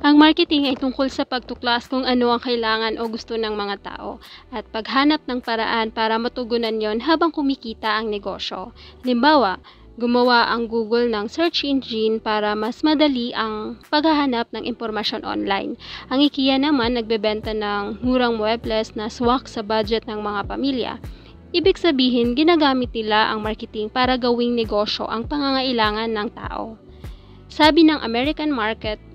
Ang marketing ay tungkol sa pagtuklas kung ano ang kailangan o gusto ng mga tao at paghanap ng paraan para matugunan yon habang kumikita ang negosyo. Halimbawa, gumawa ang Google ng search engine para mas madali ang paghahanap ng impormasyon online. Ang IKEA naman nagbebenta ng murang muebles na swak sa budget ng mga pamilya. Ibig sabihin, ginagamit nila ang marketing para gawing negosyo ang pangangailangan ng tao. Sabi ng American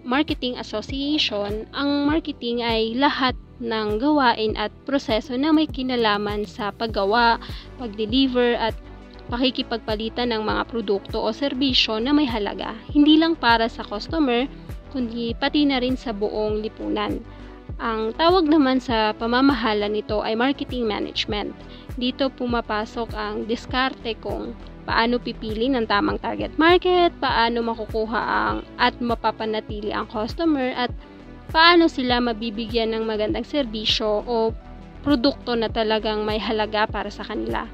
Marketing Association, ang marketing ay lahat ng gawain at proseso na may kinalaman sa paggawa, pag-deliver at pakikipagpalitan ng mga produkto o serbisyo na may halaga, hindi lang para sa customer, kundi pati na rin sa buong lipunan. Ang tawag naman sa pamamahala nito ay marketing management. Dito pumapasok ang diskarte kung paano pipili ng tamang target market, paano makukuha at mapapanatili ang customer, at paano sila mabibigyan ng magandang serbisyo o produkto na talagang may halaga para sa kanila.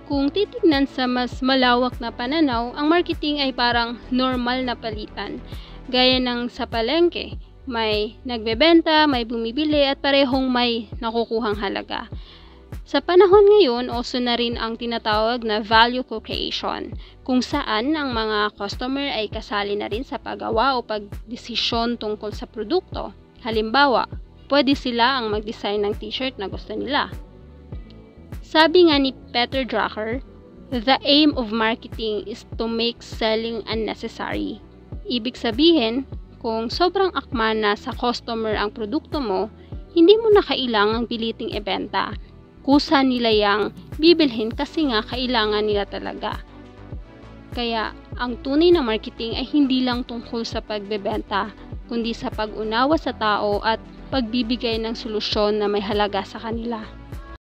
Kung titignan sa mas malawak na pananaw, ang marketing ay parang normal na palitan. Gaya ng sa palengke, may nagbebenta, may bumibili at parehong may nakukuhang halaga. Sa panahon ngayon, uso na rin ang tinatawag na value co-creation, kung saan ang mga customer ay kasali na rin sa paggawa o pagdesisyon tungkol sa produkto. Halimbawa, pwede sila ang mag-design ng t-shirt na gusto nila. Sabi nga ni Peter Drucker, "The aim of marketing is to make selling unnecessary." Ibig sabihin, kung sobrang akma na sa customer ang produkto mo, hindi mo na kailangang piliting ibenta. Kusa nila yang bibilhin kasi nga kailangan nila talaga. Kaya, ang tunay na marketing ay hindi lang tungkol sa pagbebenta, kundi sa pag-unawa sa tao at pagbibigay ng solusyon na may halaga sa kanila.